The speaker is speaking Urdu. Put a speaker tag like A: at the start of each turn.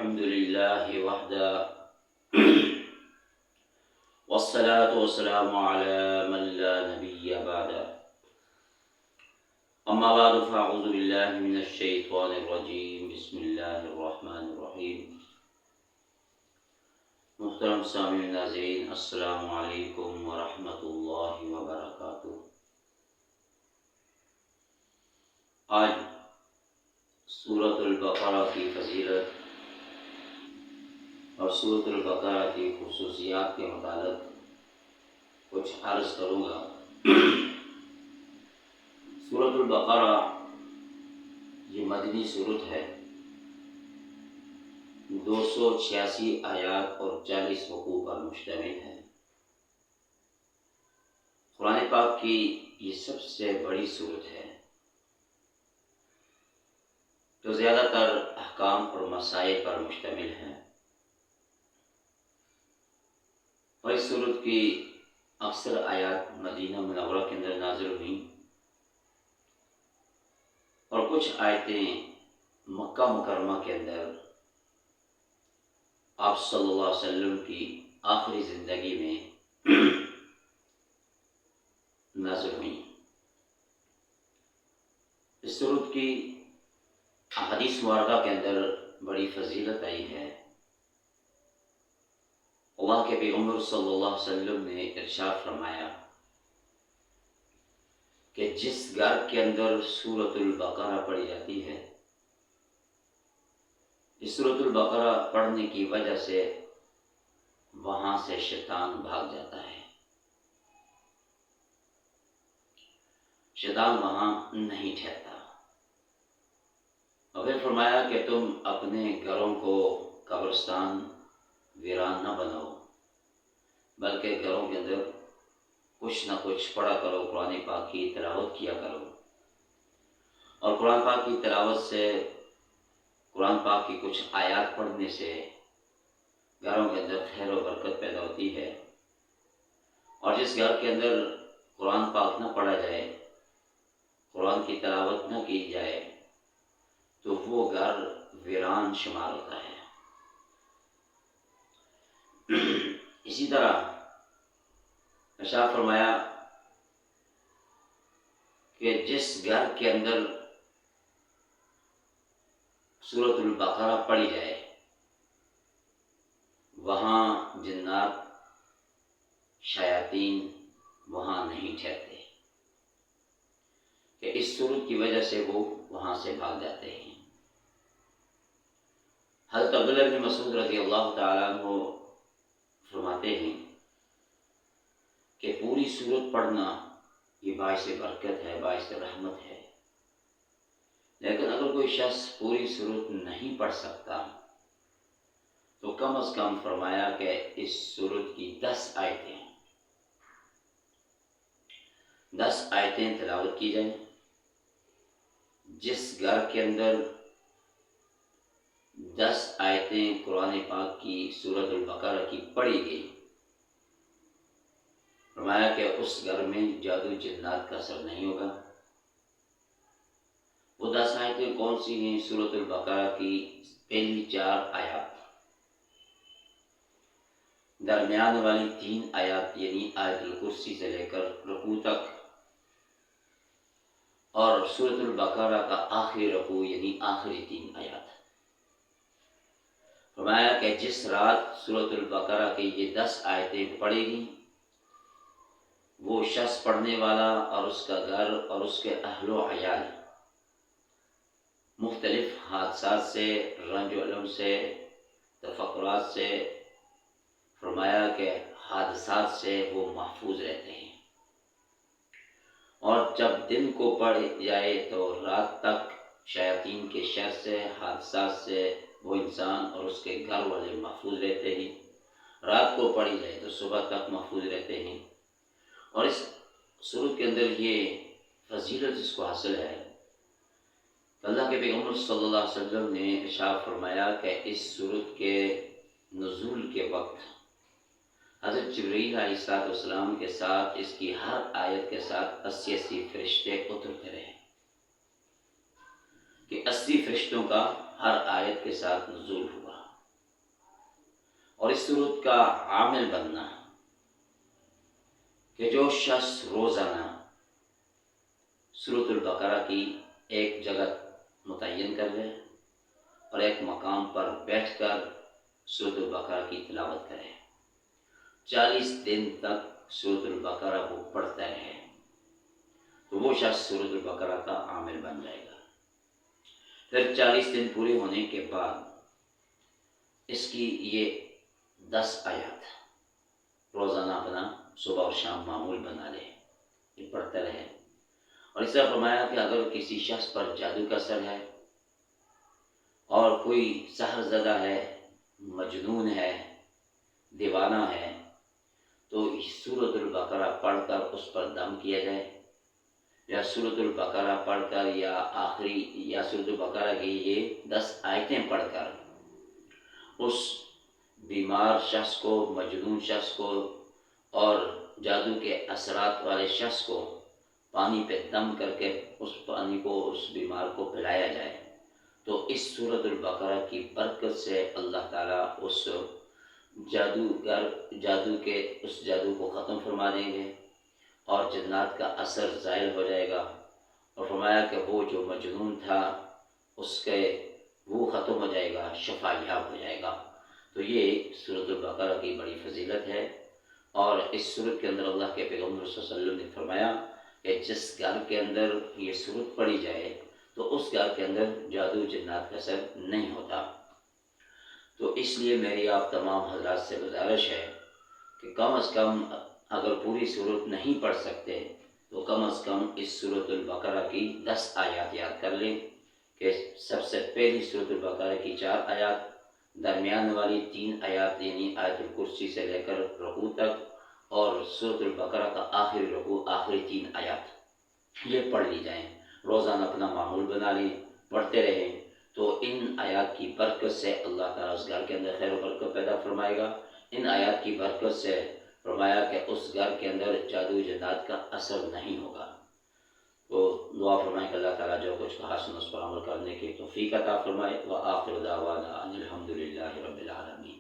A: الحمد لله وحده والصلاة والسلام على من لا نبي بعده أما بعد فأعوذ بالله من الشيطان الرجيم بسم الله الرحمن الرحيم. محترم سامعین ناظرین، السلام علیکم ورحمۃ اللہ وبرکاتہ. آج سورۃ البقرہ کی فضیلت اور سورۃ البقرہ کی خصوصیات کے متعلق کچھ عرض کروں گا. سورۃ البقرہ یہ مدنی سورت ہے. 286 آیات اور 40 رکوع پر مشتمل ہے. قرآن پاک کی یہ سب سے بڑی سورت ہے جو زیادہ تر احکام اور مسائل پر مشتمل ہے، اور اس سورت کی اکثر آیات مدینہ منورہ کے اندر نازل ہوئیں اور کچھ آیتیں مکہ مکرمہ کے اندر آپ صلی اللہ علیہ وسلم کی آخری زندگی میں نازل ہوئیں. اس سورت کی احادیث مبارکہ کے اندر بڑی فضیلت آئی ہے. اللہ کے پیغمبر صلی اللہ علیہ وسلم نے ارشاد فرمایا کہ جس گھر کے اندر سورۃ البقرہ پڑھی جاتی ہے، اس سورۃ البقرہ پڑھنے کی وجہ سے وہاں سے شیطان بھاگ جاتا ہے. شیطان وہاں نہیں ٹھہرتا. اور پھر فرمایا کہ تم اپنے گھروں کو قبرستان ویران نہ بناؤ، بلکہ گھروں کے اندر کچھ نہ کچھ پڑھا کرو، قرآن پاک کی تلاوت کیا کرو. اور قرآن پاک کی تلاوت سے، قرآن پاک کی کچھ آیات پڑھنے سے گھروں کے اندر خیر و برکت پیدا ہوتی ہے. اور جس گھر کے اندر قرآن پاک نہ پڑھا جائے، قرآن کی تلاوت نہ کی جائے، تو وہ گھر ویران شمار ہوتا ہے. اسی طرح ارشاد فرمایا کہ جس گھر کے اندر سورۃ البقرہ پڑھی جائے وہاں جنات شیاطین وہاں نہیں ٹھہرتے، کہ اس سورت کی وجہ سے وہ وہاں سے بھاگ جاتے ہیں. حضرت عبداللہ بن مسعود رضی اللہ تعالیٰ عنہ فرماتے ہیں کہ پوری سورت پڑھنا یہ باعث برکت ہے، باعث رحمت ہے. لیکن اگر کوئی شخص پوری سورت نہیں پڑھ سکتا تو کم از کم فرمایا کہ اس سورت کی 10 آیتیں تلاوت کی جائیں. جس گھر کے اندر 10 آیتیں قرآن پاک کی سورۃ البقرہ کی پڑھی گئی، فرمایا کہ اس گھر میں جادو جنات کا اثر نہیں ہوگا. وہ 10 آیتیں کون سی ہیں؟ سورۃ البقرہ کی پہلی 4 آیات، درمیان والی 3 آیات یعنی آیت الکرسی سے لے کر رکوع تک، اور سورۃ البقرہ کا آخری رکوع یعنی آخری 3 آیات. فرمایا کہ جس رات سورۃ البقرہ کی یہ 10 آیتیں پڑھے گی، وہ شخص پڑھنے والا اور اس کا گھر اور اس کے اہل و عیال مختلف حادثات سے، رنج و علم سے، تفکرات سے، فرمایا کہ حادثات سے وہ محفوظ رہتے ہیں. اور جب دن کو پڑھ جائے تو رات تک شیاطین کے شر سے، حادثات سے وہ انسان اور اس کے گھر والے محفوظ رہتے ہیں. رات کو پڑھی جائے تو صبح تک محفوظ رہتے ہیں. اور اس سورت کے اندر یہ فضیلت اس کو حاصل ہے، اللہ کے پیغمبر صلی اللہ علیہ وسلم نے ارشاد فرمایا کہ اس سورت کے نزول کے وقت حضرت جبرائیل علیہ السلام کے ساتھ اس کی ہر آیت کے ساتھ 80 فرشتے اترتے رہے، کہ 80 فرشتوں کا ہر آیت کے ساتھ نزول ہوا. اور اس صورت کا عامل بننا کہ جو شخص روزانہ سورۃ البقرہ کی ایک جگہ متعین کر لے اور ایک مقام پر بیٹھ کر سورۃ البقرہ کی تلاوت کرے، 40 دن تک سورۃ البقرہ کو پڑھتا رہے، تو وہ شخص سورۃ البقرہ کا عامل بن جائے گا۔ پھر 40 دن پورے ہونے کے بعد اس کی یہ 10 آیات روزانہ اپنا صبح اور شام معمول بنا لے، یہ پڑھتا رہے۔ اور اس طرح فرمایا کہ اگر کسی شخص پر جادو کا اثر ہے اور کوئی سحر زدہ ہے، مجنون ہے، دیوانہ ہے، تو سورۃ البقرہ پڑھ کر اس پر دم کیا جائے، یا سورۃ البقرہ پڑھ کر یا سورۃ البقرہ کی یہ 10 آیتیں پڑھ کر اس بیمار شخص کو، مجنون شخص کو اور جادو کے اثرات والے شخص کو پانی پہ دم کر کے اس پانی کو اس بیمار کو پلایا جائے، تو اس سورۃ البقرہ کی برکت سے اللہ تعالیٰ اس جادو کو ختم فرما دیں گے اور جنات کا اثر زائل ہو جائے گا۔ اور فرمایا کہ وہ جو مجنون تھا وہ ختم ہو جائے گا، شفا یاب ہو جائے گا۔ تو یہ سورۃ البقرہ کی بڑی فضیلت ہے، اور اس سورت کے اندر اللہ کے پیغمبر صلی اللہ علیہ وسلم نے فرمایا کہ جس گھر کے اندر یہ سورت پڑھی جائے تو اس گھر کے اندر جادو جنات کا اثر نہیں ہوتا۔ تو اس لیے میری آپ تمام حضرات سے گزارش ہے کہ کم از کم اگر پوری سورت نہیں پڑھ سکتے تو کم از کم اس سورۃ البقرہ کی 10 آیات یاد کر لیں، کہ سب سے پہلی سورۃ البقرہ کی 4 آیات، درمیان والی 3 آیات یعنی آیت الکرسی سے لے کر رکوع تک، اور سورۃ البقرہ کا آخری رکوع، آخری 3 آیات یہ پڑھ لی جائیں، روزانہ اپنا معمول بنا لیں، پڑھتے رہیں، تو ان آیات کی برکت سے اللہ تعالیٰ اس گھر کے اندر خیر و برکت پیدا فرمائے گا۔ ان آیات کی برکت سے فرمایا کہ اس گھر کے اندر جادو جنات کا اثر نہیں ہوگا۔ تو دعا فرمائیں کہ اللہ تعالیٰ جو کچھ کہا سن اس پر عمل کرنے کی توفیق عطا فرمائے۔ وآخر دعوانا ان الحمد للہ رب العالمین۔